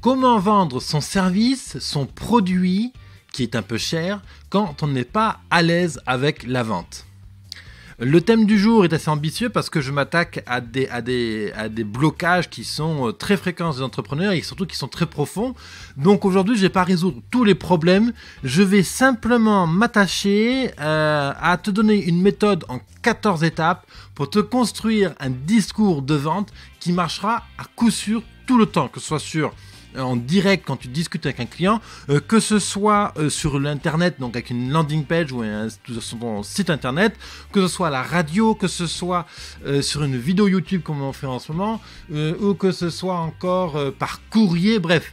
Comment vendre son service, son produit, qui est un peu cher, quand on n'est pas à l'aise avec la vente? Le thème du jour est assez ambitieux parce que je m'attaque à des blocages qui sont très fréquents des entrepreneurs et surtout qui sont très profonds. Donc aujourd'hui, je ne vais pas résoudre tous les problèmes. Je vais simplement m'attacher à te donner une méthode en 14 étapes pour te construire un discours de vente qui marchera à coup sûr tout le temps, que ce soit en direct quand tu discutes avec un client, que ce soit sur l'internet, donc avec une landing page ou sur ton site internet, que ce soit à la radio, que ce soit sur une vidéo YouTube comme on fait en ce moment, ou que ce soit encore par courrier, bref.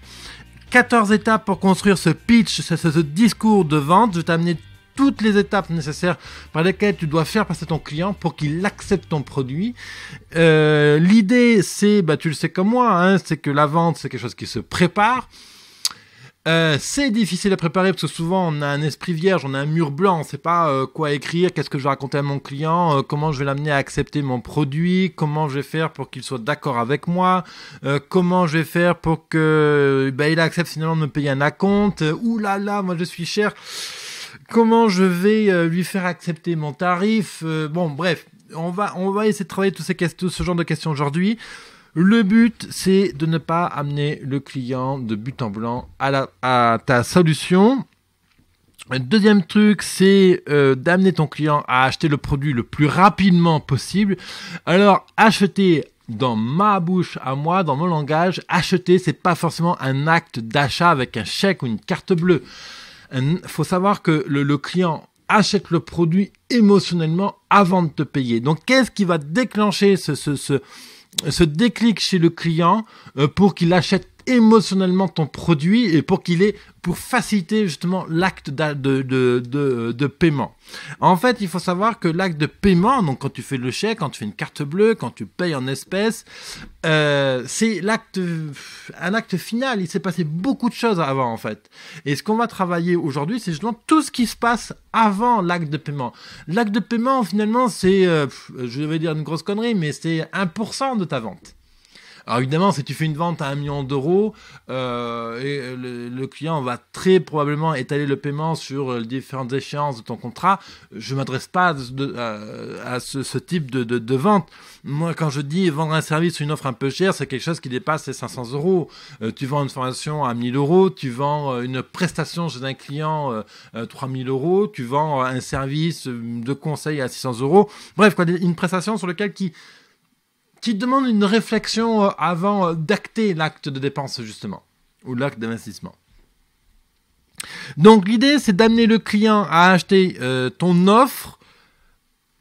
14 étapes pour construire ce pitch, ce discours de vente. Je vais t'amener toutes les étapes nécessaires par lesquelles tu dois faire passer ton client pour qu'il accepte ton produit. L'idée, c'est, tu le sais comme moi, c'est que la vente, c'est quelque chose qui se prépare. C'est difficile à préparer parce que souvent on a un esprit vierge, on a un mur blanc, on ne sait pas quoi écrire, qu'est-ce que je vais raconter à mon client, comment je vais l'amener à accepter mon produit, comment je vais faire pour qu'il soit d'accord avec moi, comment je vais faire pour que il accepte finalement de me payer un acompte, ouh là là, moi je suis cher. Comment je vais lui faire accepter mon tarif, bref, on va essayer de travailler tout ce genre de questions aujourd'hui. Le but, c'est de ne pas amener le client de but en blanc à ta solution. Le deuxième truc, c'est d'amener ton client à acheter le produit le plus rapidement possible. Alors, acheter, dans ma bouche à moi, dans mon langage, acheter, c'est pas forcément un acte d'achat avec un chèque ou une carte bleue. Faut savoir que le client achète le produit émotionnellement avant de te payer. Donc, qu'est-ce qui va déclencher ce déclic chez le client pour qu'il achète émotionnellement ton produit et pour faciliter justement l'acte de paiement. En fait, il faut savoir que l'acte de paiement, donc quand tu fais le chèque, quand tu fais une carte bleue, quand tu payes en espèces, c'est un acte final. Il s'est passé beaucoup de choses avant en fait. Et ce qu'on va travailler aujourd'hui, c'est justement tout ce qui se passe avant l'acte de paiement. L'acte de paiement, finalement, c'est, je vais dire une grosse connerie, mais c'est 1% de ta vente. Alors évidemment, si tu fais une vente à 1 million d'euros, et le client va très probablement étaler le paiement sur les différentes échéances de ton contrat, je ne m'adresse pas à ce type de vente. Moi, quand je dis vendre un service ou une offre un peu chère, c'est quelque chose qui dépasse les 500 euros. Tu vends une formation à 1000 euros, tu vends une prestation chez un client 3000 euros, tu vends un service de conseil à 600 euros. Bref, une prestation sur laquelle qui demande une réflexion avant d'acter l'acte de dépense, justement, ou l'acte d'investissement. Donc, l'idée, c'est d'amener le client à acheter ton offre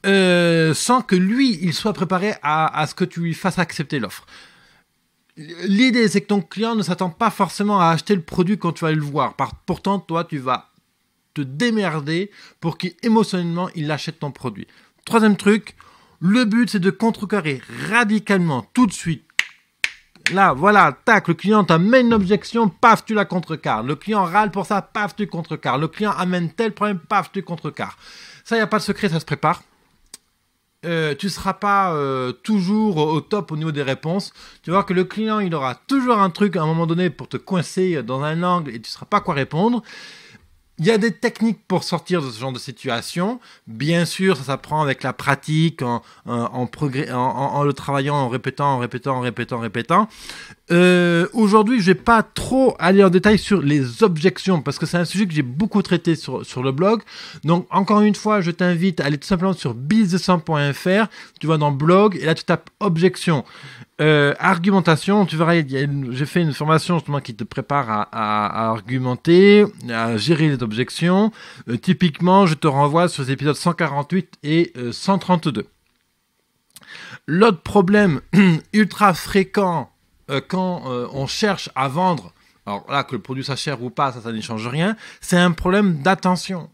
sans que lui, il soit préparé à ce que tu lui fasses accepter l'offre. L'idée, c'est que ton client ne s'attend pas forcément à acheter le produit quand tu vas le voir. Pourtant, toi, tu vas te démerder pour qu'émotionnellement, il achète ton produit. Troisième truc, le but, c'est de contrecarrer radicalement, tout de suite. Là, voilà, tac, le client t'amène une objection, paf, tu la contrecarres. Le client râle pour ça, paf, tu contrecarres. Le client amène tel problème, paf, tu contrecarres. Ça, il n'y a pas de secret, ça se prépare. Tu ne seras pas toujours au top au niveau des réponses. Tu vas voir que le client, il aura toujours un truc à un moment donné pour te coincer dans un angle et tu ne sauras pas quoi répondre. Il y a des techniques pour sortir de ce genre de situation. Bien sûr, ça s'apprend avec la pratique, en le travaillant, en répétant. Aujourd'hui, je vais pas trop aller en détail sur les objections parce que c'est un sujet que j'ai beaucoup traité sur le blog. Donc, encore une fois, je t'invite à aller tout simplement sur business100.fr. Tu vas dans blog et là, tu tapes objection. Argumentation, tu verras, j'ai fait une formation justement qui te prépare à argumenter, à gérer les objections. Typiquement, je te renvoie sur les épisodes 148 et 132. L'autre problème ultra fréquent quand on cherche à vendre, alors là, que le produit soit cher ou pas, ça n'y change rien, c'est un problème d'attention.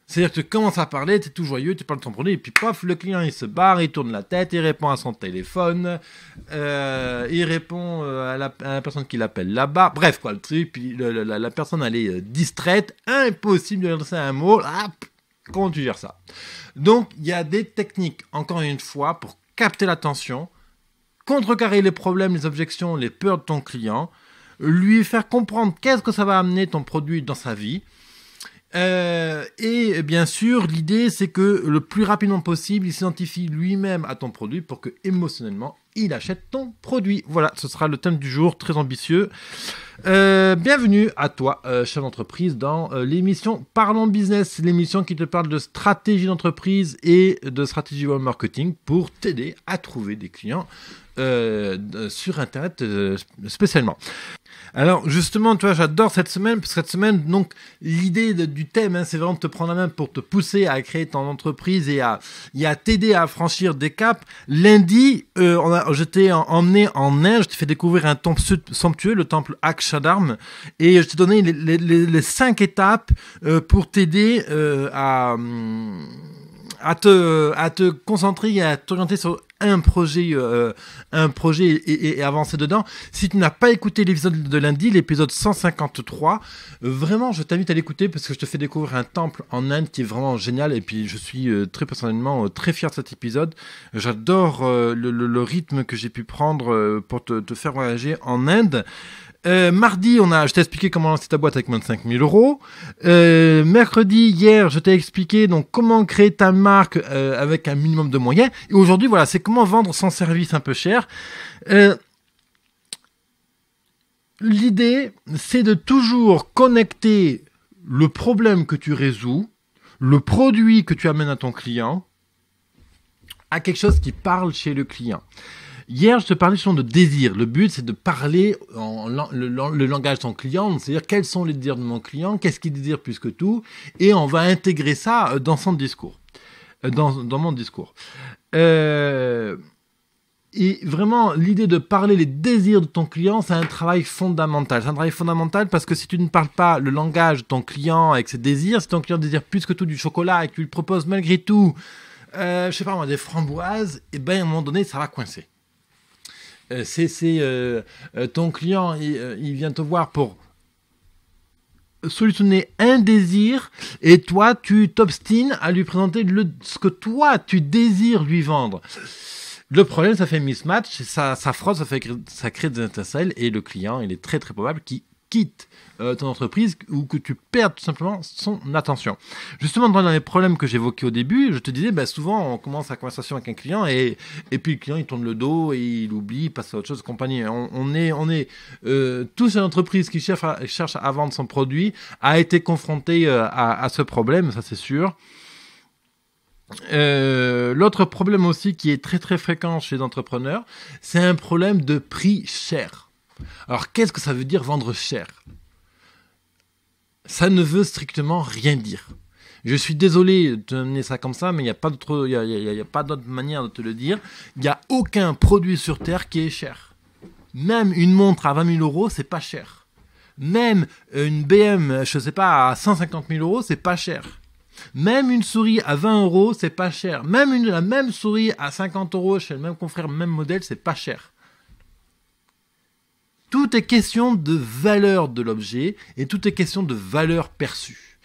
C'est-à-dire que tu commences à parler, tu es tout joyeux, tu parles de ton produit, et puis pof, le client il se barre, il tourne la tête, il répond à son téléphone, il répond à la personne qui l'appelle là-bas, bref quoi, le truc, puis la personne elle est distraite, impossible de lui adresser un mot, comment tu gères ça? Donc il y a des techniques, encore une fois, pour capter l'attention, contrecarrer les problèmes, les objections, les peurs de ton client. lui faire comprendre qu'est-ce que ça va amener ton produit dans sa vie. Et bien sûr, l'idée c'est que le plus rapidement possible, il s'identifie lui-même à ton produit pour que émotionnellement, il achète ton produit. Voilà, ce sera le thème du jour, très ambitieux. Bienvenue à toi, chef d'entreprise, dans l'émission Parlons Business, l'émission qui te parle de stratégie d'entreprise et de stratégie web marketing pour t'aider à trouver des clients sur Internet spécialement. Alors justement, tu vois, j'adore cette semaine, parce que cette semaine, donc l'idée du thème, c'est vraiment de te prendre la main pour te pousser à créer ton entreprise et à t'aider à franchir des caps. Lundi, je t'ai emmené en Inde, je t'ai fait découvrir un temple somptueux, le temple Akshardham, et je t'ai donné les 5 étapes pour t'aider à te concentrer et à t'orienter sur un projet et avancer dedans. Si tu n'as pas écouté l'épisode de lundi, l'épisode 153, vraiment je t'invite à l'écouter parce que je te fais découvrir un temple en Inde qui est vraiment génial et puis je suis très personnellement très fier de cet épisode. J'adore le rythme que j'ai pu prendre pour te faire voyager en Inde. Mardi, je t'ai expliqué comment lancer ta boîte avec moins de 5 000 euros. Mercredi, hier, je t'ai expliqué donc comment créer ta marque avec un minimum de moyens. Et aujourd'hui, voilà, c'est comment vendre son service un peu cher. L'idée, c'est de toujours connecter le problème que tu résous, le produit que tu amènes à ton client, à quelque chose qui parle chez le client. Hier, je te parlais justement de désir. Le but, c'est de parler le langage de ton client, c'est-à-dire quels sont les désirs de mon client, qu'est-ce qu'il désire plus que tout, et on va intégrer ça dans son discours, dans mon discours. Et vraiment, l'idée de parler les désirs de ton client, c'est un travail fondamental. C'est un travail fondamental parce que si tu ne parles pas le langage de ton client avec ses désirs, si ton client désire plus que tout du chocolat et que tu lui proposes malgré tout, je sais pas moi, des framboises, et ben à un moment donné, ça va coincer. Ton client, il vient te voir pour solutionner un désir et toi, tu t'obstines à lui présenter ce que toi, tu désires lui vendre. Le problème, ça fait mismatch, ça frotte, ça crée des étincelles et le client, il est très très probable qu'il quitte ton entreprise ou que tu perdes tout simplement son attention. Justement, dans les problèmes que j'évoquais au début, je te disais, souvent on commence la conversation avec un client et puis le client il tourne le dos et il oublie, il passe à autre chose, compagnie. On est tous une entreprise qui cherche à vendre son produit a été confronté à ce problème, ça c'est sûr. L'autre problème aussi qui est très très fréquent chez les entrepreneurs, c'est un problème de prix cher. Alors qu'est-ce que ça veut dire vendre cher ? Ça ne veut strictement rien dire. Je suis désolé de te donner ça comme ça, mais il n'y a pas d'autre manière de te le dire. Il n'y a aucun produit sur Terre qui est cher. Même une montre à 20 000 euros, c'est pas cher. Même une BM, je sais pas, à 150 000 euros, c'est pas cher. Même une souris à 20 euros, c'est pas cher. Même la même souris à 50 euros chez le même confrère, même modèle, c'est pas cher. Tout est question de valeur de l'objet et tout est question de valeur perçue.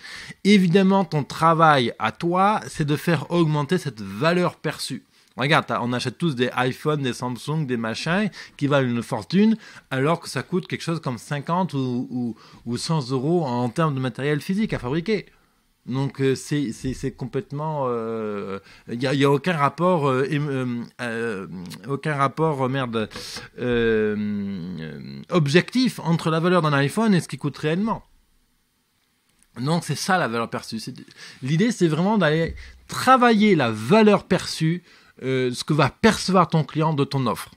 Évidemment, ton travail à toi, c'est de faire augmenter cette valeur perçue. Regarde, on achète tous des iPhones, des Samsung, des machins qui valent une fortune, alors que ça coûte quelque chose comme 50 ou 100 euros en termes de matériel physique à fabriquer. Donc c'est complètement, il y a aucun rapport, objectif entre la valeur d'un iPhone et ce qui coûte réellement. Donc c'est ça la valeur perçue. L'idée c'est vraiment d'aller travailler la valeur perçue, ce que va percevoir ton client de ton offre.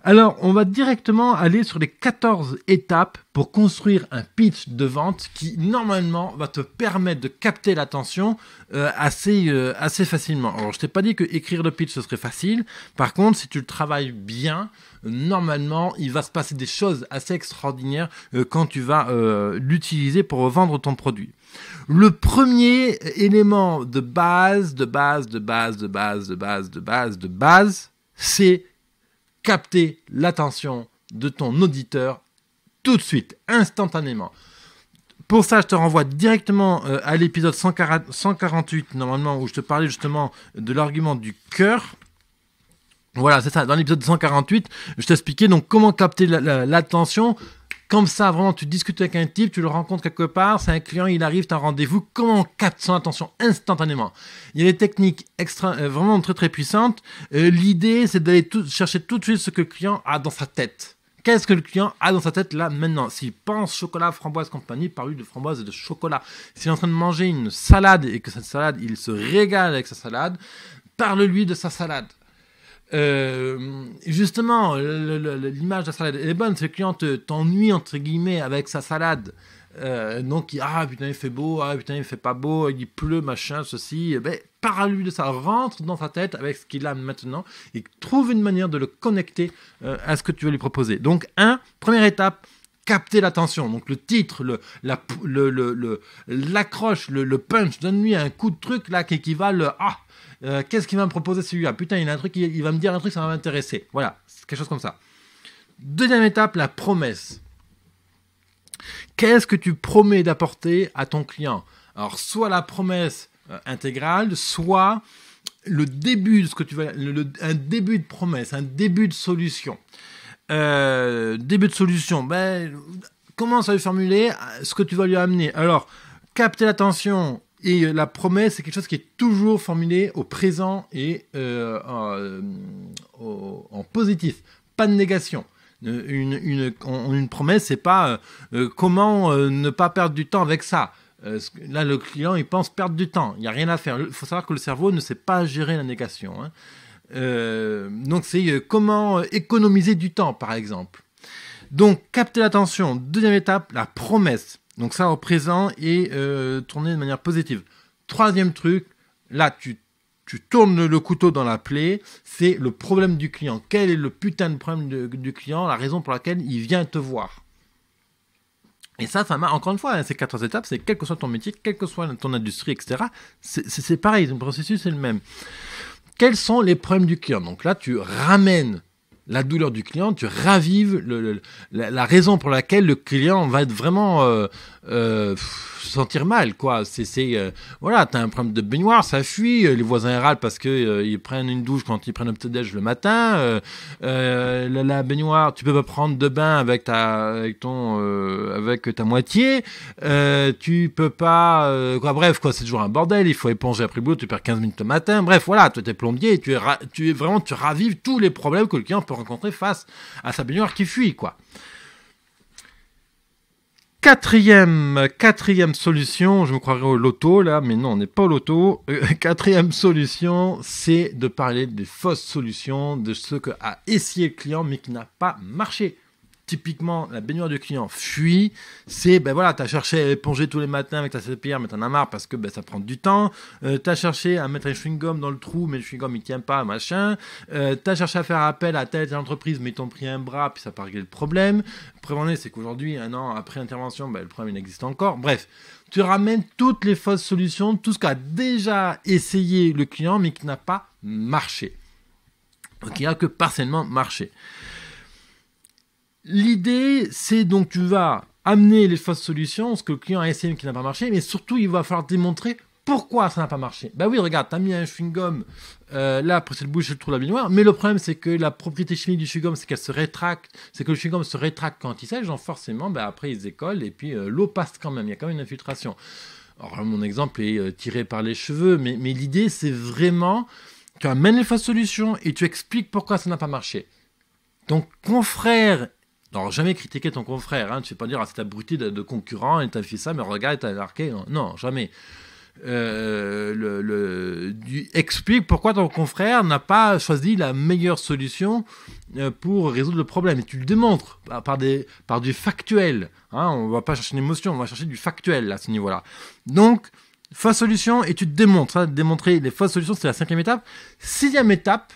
Alors, on va directement aller sur les 14 étapes pour construire un pitch de vente qui, normalement, va te permettre de capter l'attention assez facilement. Alors, je t'ai pas dit que écrire le pitch, ce serait facile. Par contre, si tu le travailles bien, normalement, il va se passer des choses assez extraordinaires quand tu vas l'utiliser pour vendre ton produit. Le premier élément de base, c'est capter l'attention de ton auditeur tout de suite, instantanément. Pour ça, je te renvoie directement à l'épisode 148, normalement, où je te parlais justement de l'argument du cœur. Voilà, c'est ça. Dans l'épisode 148, je t'expliquais donc comment capter l'attention Comme ça, vraiment, tu discutes avec un type, tu le rencontres quelque part, c'est un client, il arrive, tu as un rendez-vous, comment on capte son attention instantanément? Il y a des techniques vraiment très très puissantes. L'idée, c'est d'aller chercher tout de suite ce que le client a dans sa tête. Qu'est-ce que le client a dans sa tête là maintenant? S'il pense chocolat, framboise, compagnie, parle-lui de framboise et de chocolat. S'il est en train de manger une salade et que cette salade, il se régale avec sa salade, parle-lui de sa salade. Justement, l'image de la salade elle est bonne. Si le client t'ennuie entre guillemets avec sa salade, donc putain il fait beau, putain il fait pas beau, il pleut, machin, ceci, parle-lui de ça, rentre dans sa tête avec ce qu'il a maintenant et trouve une manière de le connecter à ce que tu veux lui proposer. Donc première étape, capter l'attention. Donc le titre, l'accroche, le punch, donne-lui un coup de truc là qui équivalent qu'est-ce qu'il va me proposer celui-là? Putain, il a un truc, il va me dire un truc, ça va m'intéresser. Voilà, c'est quelque chose comme ça. Deuxième étape, la promesse. Qu'est-ce que tu promets d'apporter à ton client? Alors, soit la promesse intégrale, soit le début de ce que tu vas, un début de promesse, un début de solution. Début de solution. Commence à lui formuler ce que tu vas lui amener. Alors, capter l'attention. Et la promesse, c'est quelque chose qui est toujours formulé au présent et en positif, pas de négation. Une promesse, c'est pas comment ne pas perdre du temps avec ça. Là, le client, il pense perdre du temps. Il n'y a rien à faire. Il faut savoir que le cerveau ne sait pas gérer la négation. Donc, c'est comment économiser du temps, par exemple. Donc, capter l'attention. Deuxième étape, la promesse. Donc ça au présent et tourner de manière positive. Troisième truc, là tu tournes le couteau dans la plaie, c'est le problème du client. Quel est le putain de problème du client, la raison pour laquelle il vient te voir? Et ça marche, encore une fois, ces 4 étapes, c'est quel que soit ton métier, quelle que soit ton industrie, etc. C'est pareil, le processus est le même. Quels sont les problèmes du client? Donc là, tu ramènes la douleur du client, tu ravives la raison pour laquelle le client va être vraiment se sentir mal, quoi. Voilà, t'as un problème de baignoire, ça fuit, les voisins râlent parce que ils prennent une douche quand ils prennent un petit déj le matin. La baignoire, tu peux pas prendre de bain avec ta moitié. Tu peux pas, bref, quoi, c'est toujours un bordel. Il faut éponger après le boulot, tu perds 15 minutes le matin. Bref, voilà, toi t'es plombier, et tu ravives tous les problèmes que le client peut rencontrer face à sa baignoire qui fuit, quoi. Quatrième solution, je me croirais au loto là, mais non, on n'est pas au loto. Quatrième solution, c'est de parler des fausses solutions, de ce qu'a essayé le client mais qui n'a pas marché. Typiquement, la baignoire du client fuit, c'est, t'as cherché à éponger tous les matins avec ta serpillière, mais t'en as marre parce que ça prend du temps. T'as cherché à mettre un chewing-gum dans le trou, mais le chewing-gum il tient pas, machin. T'as cherché à faire appel à telle entreprise, mais ils t'ont pris un bras, puis ça n'a pas réglé le problème. Le problème, c'est qu'aujourd'hui, un an après l'intervention, le problème il existe encore. Bref, tu ramènes toutes les fausses solutions, tout ce qu'a déjà essayé le client, mais qui n'a pas marché. Donc il n'y a que partiellement marché. L'idée, c'est donc tu vas amener les fausses solutions, ce que le client a essayé mais qui n'a pas marché, mais surtout, il va falloir démontrer pourquoi ça n'a pas marché. Oui, regarde, tu as mis un chewing-gum là, après c'est le bouche, le trou de la baignoire, mais le problème, c'est que la propriété chimique du chewing-gum, c'est qu'elle se rétracte, c'est que le chewing-gum se rétracte quand il sèche, donc forcément, après, il se décolle, et puis l'eau passe quand même, il y a quand même une infiltration. Alors, mon exemple est tiré par les cheveux, mais l'idée, c'est vraiment, tu amènes les fausses solutions et tu expliques pourquoi ça n'a pas marché. Donc, confrère, alors jamais critiquer ton confrère, tu ne fais pas dire c'est abruti de concurrent et t'as fait ça, mais regarde, t'as marqué, non, jamais. Explique pourquoi ton confrère n'a pas choisi la meilleure solution pour résoudre le problème. Et tu le démontres par du factuel. On ne va pas chercher une émotion, on va chercher du factuel à ce niveau-là. Donc, fausse solution et tu te démontres. Ça, démontrer les fausses solutions, c'est la 5e étape. 6e étape,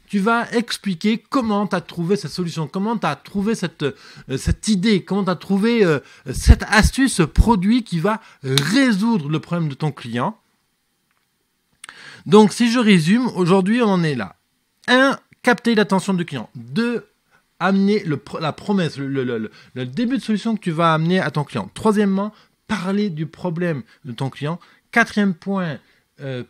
tu vas expliquer comment tu as trouvé cette solution, comment tu as trouvé cette idée, comment tu as trouvé cette astuce, ce produit qui va résoudre le problème de ton client. Donc, si je résume, aujourd'hui, on en est là. 1. Capter l'attention du client. 2. Amener la promesse, le début de solution que tu vas amener à ton client. 3°, parler du problème de ton client. 4e point,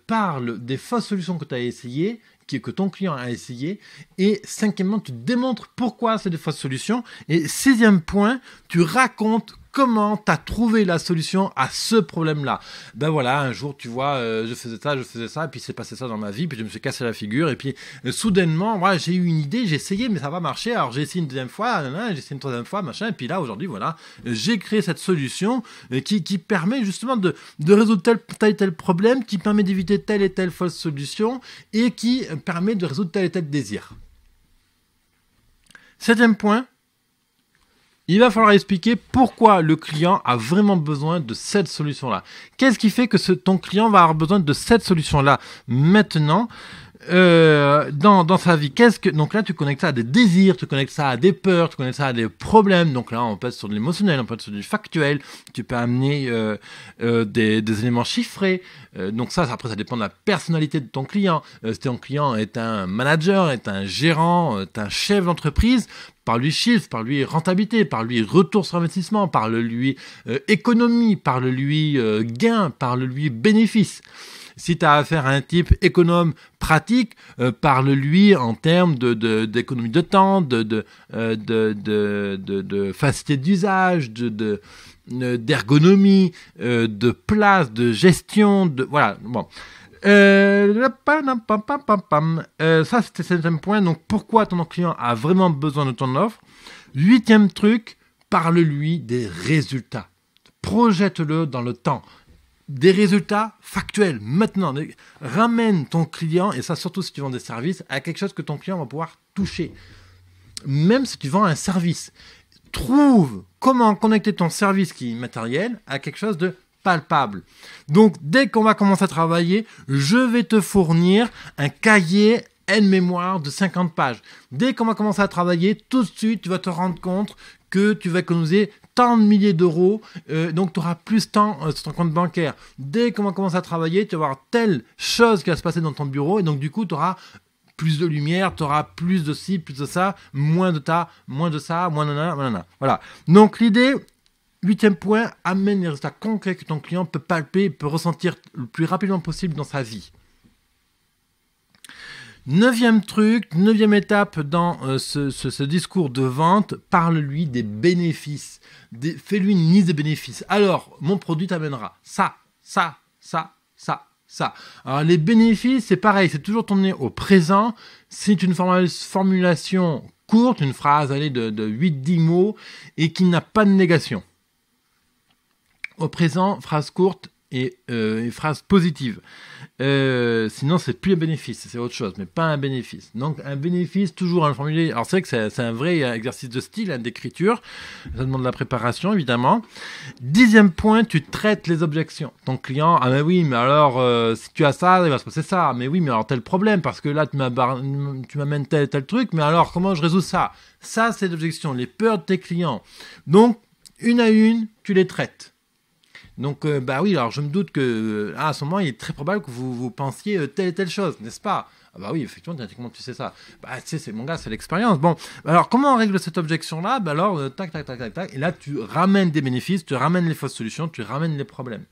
parle des fausses solutions que tu as essayées. que ton client a essayé. Et cinquièmement, tu démontres pourquoi c'est des fausses solutions. Et sixième point, tu racontes comment tu as trouvé la solution à ce problème-là. Ben voilà, un jour, tu vois, je faisais ça, et puis c'est passé ça dans ma vie, puis je me suis cassé la figure, et puis soudainement, voilà, j'ai eu une idée, j'ai essayé, mais ça va marcher, alors j'ai essayé une deuxième fois, j'ai essayé une troisième fois, machin, et puis là, aujourd'hui, voilà, j'ai créé cette solution qui permet justement de résoudre tel et tel problème, qui permet d'éviter telle et telle fausse solution, et qui permet de résoudre tel et tel désir. Septième point, il va falloir expliquer pourquoi le client a vraiment besoin de cette solution-là. Qu'est-ce qui fait que ton client va avoir besoin de cette solution-là maintenant dans sa vie? Donc là, tu connectes ça à des désirs, tu connectes ça à des peurs, tu connectes ça à des problèmes. Donc là, on peut être sur de l'émotionnel, on peut être sur du factuel. Tu peux amener des éléments chiffrés. Donc ça, après, ça dépend de la personnalité de ton client. Si ton client est un manager, est un gérant, est un chef d'entreprise, parle-lui chiffre, parle-lui rentabilité, parle-lui retour sur investissement, parle-lui économie, parle-lui gain, parle-lui bénéfice. Si tu as affaire à un type économe pratique, parle-lui en termes d'économie de temps, de facilité d'usage, d'ergonomie, de place, de gestion, voilà. Bon. Ça, c'était le septième point. Donc, pourquoi ton client a vraiment besoin de ton offre? Huitième truc, parle-lui des résultats. Projette-le dans le temps. Des résultats factuels. Maintenant, ramène ton client, et ça surtout si tu vends des services, à quelque chose que ton client va pouvoir toucher. Même si tu vends un service. Trouve comment connecter ton service qui est matériel à quelque chose de palpable. Donc, dès qu'on va commencer à travailler, je vais te fournir un cahier aide-mémoire de 50 pages. Dès qu'on va commencer à travailler, tout de suite, tu vas te rendre compte que tu vas économiser tant de milliers d'euros, donc tu auras plus de temps sur ton compte bancaire. Dès qu'on va commencer à travailler, tu vas avoir telle chose qui va se passer dans ton bureau, et donc du coup, tu auras plus de lumière, tu auras plus de ci, plus de ça, moins de ça, moins nanana. Voilà. Donc l'idée, huitième point, amène les résultats concrets que ton client peut palper, peut ressentir le plus rapidement possible dans sa vie. Neuvième étape dans ce discours de vente, parle-lui des bénéfices. Fais-lui une liste des bénéfices. Alors, mon produit t'amènera ça. Alors, les bénéfices, c'est pareil, c'est toujours tourné au présent. C'est une formulation courte, une phrase de 8-10 mots, et qui n'a pas de négation. Au présent, phrase courte et phrase positive. Sinon, c'est plus un bénéfice, c'est autre chose, mais pas un bénéfice. Donc, un bénéfice, toujours un formulé. Alors, c'est vrai que c'est un vrai exercice de style, d'écriture. Ça demande de la préparation, évidemment. Dixième point, tu traites les objections. Ton client, ah, mais oui, mais alors, si tu as ça, il va se passer ça. Mais oui, mais alors, tel problème, parce que là, tu m'amènes tel truc, mais alors, comment je résous ça? Ça, c'est l'objection, les peurs de tes clients. Donc, une à une, tu les traites. Donc, bah oui, alors je me doute que à ce moment, il est très probable que vous pensiez telle et telle chose, n'est-ce pas? Ah bah oui, effectivement, comment tu sais ça? Bah, tu sais, c'est mon gars, c'est l'expérience. Bon, alors comment on règle cette objection-là? Bah alors, tac, et là, tu ramènes des bénéfices, tu ramènes les fausses solutions, tu ramènes les problèmes.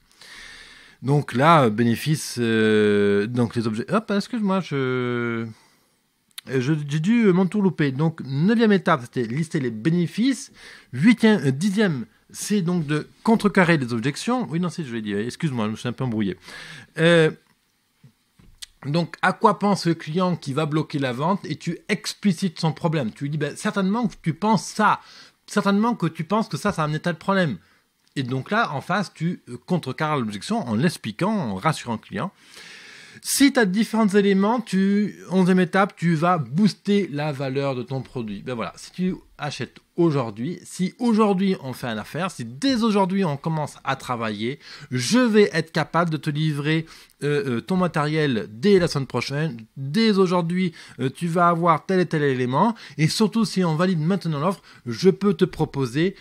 Donc là, bénéfices, donc les objets... Hop, excuse-moi, j'ai dû m'entourlouper. Donc, 9e étape, c'était lister les bénéfices. 10e, c'est donc de contrecarrer les objections. Oui, non, je l'ai dit. Excuse-moi, je me suis un peu embrouillé. Donc, à quoi pense le client qui va bloquer la vente? Et tu explicites son problème. Tu lui dis, certainement que tu penses ça. Certainement que tu penses que ça a amené tel problème. Et donc là, en face, tu contrecarres l'objection en l'expliquant, en rassurant le client. Si tu as différents éléments, 11e étape, tu vas booster la valeur de ton produit. Ben voilà, si tu achètes aujourd'hui, si aujourd'hui on fait une affaire, si dès aujourd'hui on commence à travailler, je vais être capable de te livrer ton matériel dès la semaine prochaine. Dès aujourd'hui, tu vas avoir tel et tel élément. Et surtout, si on valide maintenant l'offre, je peux te proposer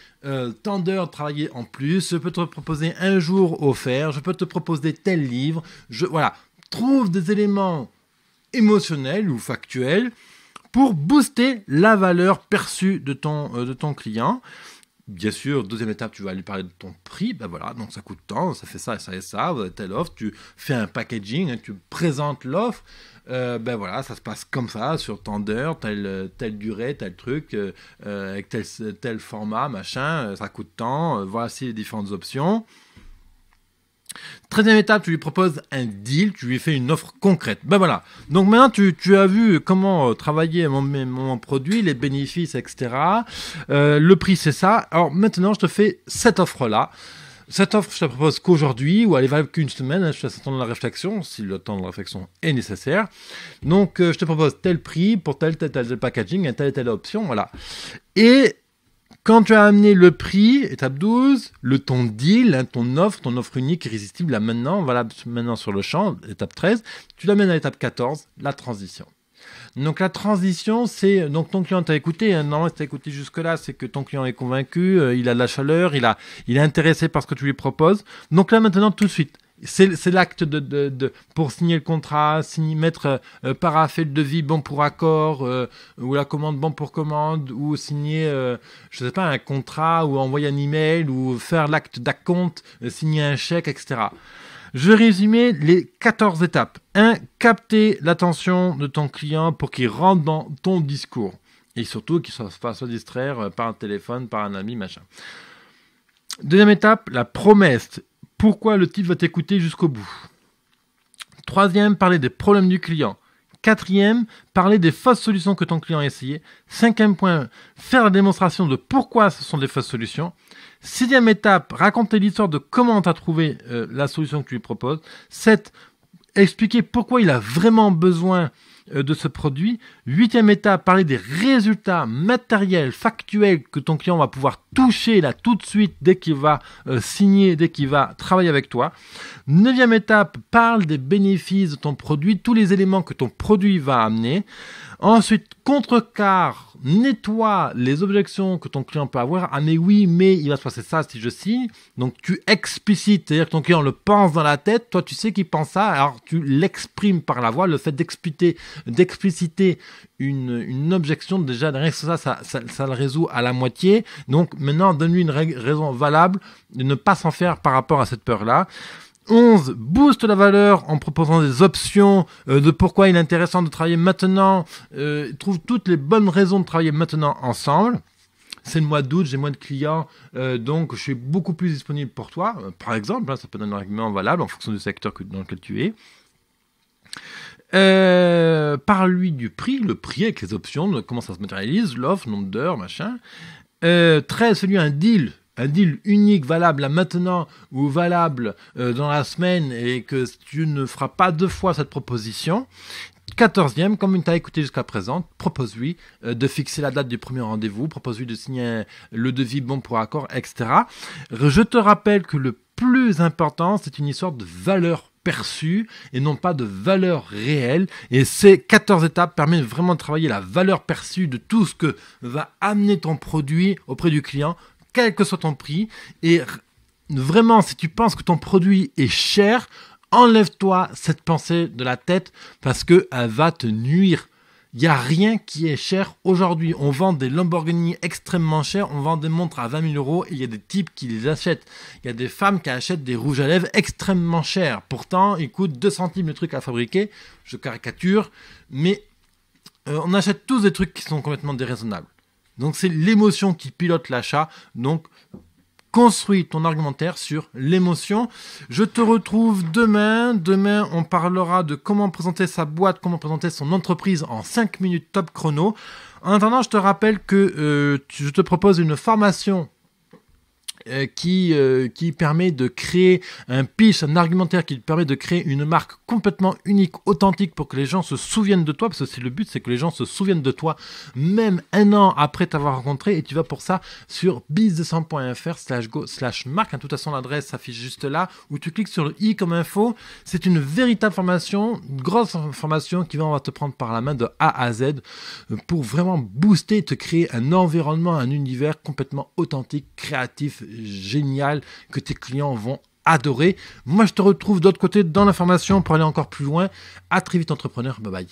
tant d'heures de travailler en plus. Je peux te proposer un jour offert. Je peux te proposer tel livre. Voilà. Trouve des éléments émotionnels ou factuels pour booster la valeur perçue de ton client. Bien sûr, deuxième étape, tu vas lui parler de ton prix. Ben voilà, donc ça coûte tant, ça fait ça et ça et ça, telle offre. Tu fais un packaging, tu présentes l'offre. ben voilà, ça se passe comme ça, sur tant d'heures, telle durée, tel truc, avec tel format, machin, ça coûte tant, voici les différentes options. 13e étape, tu lui proposes un deal, tu lui fais une offre concrète. Ben voilà. Donc maintenant, tu as vu comment travailler mon produit, les bénéfices, etc. Le prix, c'est ça. Alors maintenant, je te fais cette offre-là. Cette offre, je te propose qu'aujourd'hui, ou elle est valable qu'une semaine, je te laisse attendre la réflexion, si le temps de la réflexion est nécessaire. Donc, je te propose tel prix pour tel packaging, et telle option, voilà. Et quand tu as amené le prix, étape 12, ton deal, hein, ton offre unique, irrésistible, là maintenant, valable maintenant sur le champ, étape 13, tu l'amènes à l'étape 14, la transition. Donc la transition, c'est donc ton client t'a écouté. Hein, normalement, si t'as écouté jusque-là, c'est que ton client est convaincu, il a de la chaleur, il est intéressé par ce que tu lui proposes. Donc là maintenant, tout de suite, c'est l'acte pour signer le contrat, mettre parapher le devis bon pour accord, ou la commande bon pour commande, ou signer, je sais pas, un contrat, ou envoyer un email, ou faire l'acte d'acompte, signer un chèque, etc. Je vais résumer les 14 étapes. 1. Capter l'attention de ton client pour qu'il rentre dans ton discours. Et surtout qu'il ne se fasse distraire par un téléphone, par un ami, machin. 2e étape, la promesse. Pourquoi le type va t'écouter jusqu'au bout. 3e, parler des problèmes du client. 4e, parler des fausses solutions que ton client a essayées. 5e point, faire la démonstration de pourquoi ce sont des fausses solutions. 6e étape, raconter l'histoire de comment tu as trouvé la solution que tu lui proposes. 7, expliquer pourquoi il a vraiment besoin de ce produit. 8e étape, parler des résultats matériels, factuels que ton client va pouvoir toucher là tout de suite dès qu'il va signer, dès qu'il va travailler avec toi. 9e étape, parle des bénéfices de ton produit, tous les éléments que ton produit va amener. Ensuite, contrecarre, nettoie les objections que ton client peut avoir. Ah mais oui, mais il va se passer ça si je signe. Donc tu explicites, c'est-à-dire que ton client le pense dans la tête, toi tu sais qu'il pense ça, alors tu l'exprimes par la voix. Le fait d'expliciter une objection, déjà derrière ça le résout à la moitié. Donc maintenant, donne-lui une raison valable de ne pas s'en faire par rapport à cette peur-là. 11. Booste la valeur en proposant des options de pourquoi il est intéressant de travailler maintenant. Trouve toutes les bonnes raisons de travailler maintenant ensemble. C'est le mois d'août, j'ai moins de clients, donc je suis beaucoup plus disponible pour toi. Par exemple, ça peut être un argument valable en fonction du secteur dans lequel tu es. Parle-lui du prix, le prix avec les options, de comment ça se matérialise, l'offre, nombre d'heures, machin. 13. Fais-lui un deal unique, valable là maintenant ou valable dans la semaine et que tu ne feras pas 2 fois cette proposition. 14e, comme tu as écouté jusqu'à présent, propose-lui de fixer la date du premier rendez-vous, propose-lui de signer le devis bon pour accord, etc. Je te rappelle que le plus important, c'est une histoire de valeur perçue et non pas de valeur réelle. Et ces 14 étapes permettent vraiment de travailler la valeur perçue de tout ce que va amener ton produit auprès du client, quel que soit ton prix. Et vraiment, si tu penses que ton produit est cher, enlève-toi cette pensée de la tête parce qu'elle va te nuire. Il n'y a rien qui est cher aujourd'hui. On vend des Lamborghini extrêmement chers, on vend des montres à 20 000 euros et il y a des types qui les achètent. Il y a des femmes qui achètent des rouges à lèvres extrêmement chers. Pourtant, ils coûtent 2 centimes le truc à fabriquer. Je caricature, mais on achète tous des trucs qui sont complètement déraisonnables. Donc c'est l'émotion qui pilote l'achat. Donc construis ton argumentaire sur l'émotion. Je te retrouve demain. Demain, on parlera de comment présenter sa boîte, comment présenter son entreprise en 5 minutes top chrono. En attendant, je te rappelle que je te propose une formation qui permet de créer un pitch, un argumentaire qui te permet de créer une marque complètement unique, authentique pour que les gens se souviennent de toi, parce que c'est le but, c'est que les gens se souviennent de toi même 1 an après t'avoir rencontré, et tu vas pour ça sur business200.fr/go/marque. De toute façon, l'adresse s'affiche juste là, où tu cliques sur le i comme info. C'est une véritable formation, une grosse formation qui va te prendre par la main de A à Z pour vraiment booster et te créer un environnement, un univers complètement authentique, créatif, génial, que tes clients vont adorer. Moi, je te retrouve de l'autre côté dans l'information pour aller encore plus loin. À très vite, entrepreneur. Bye bye.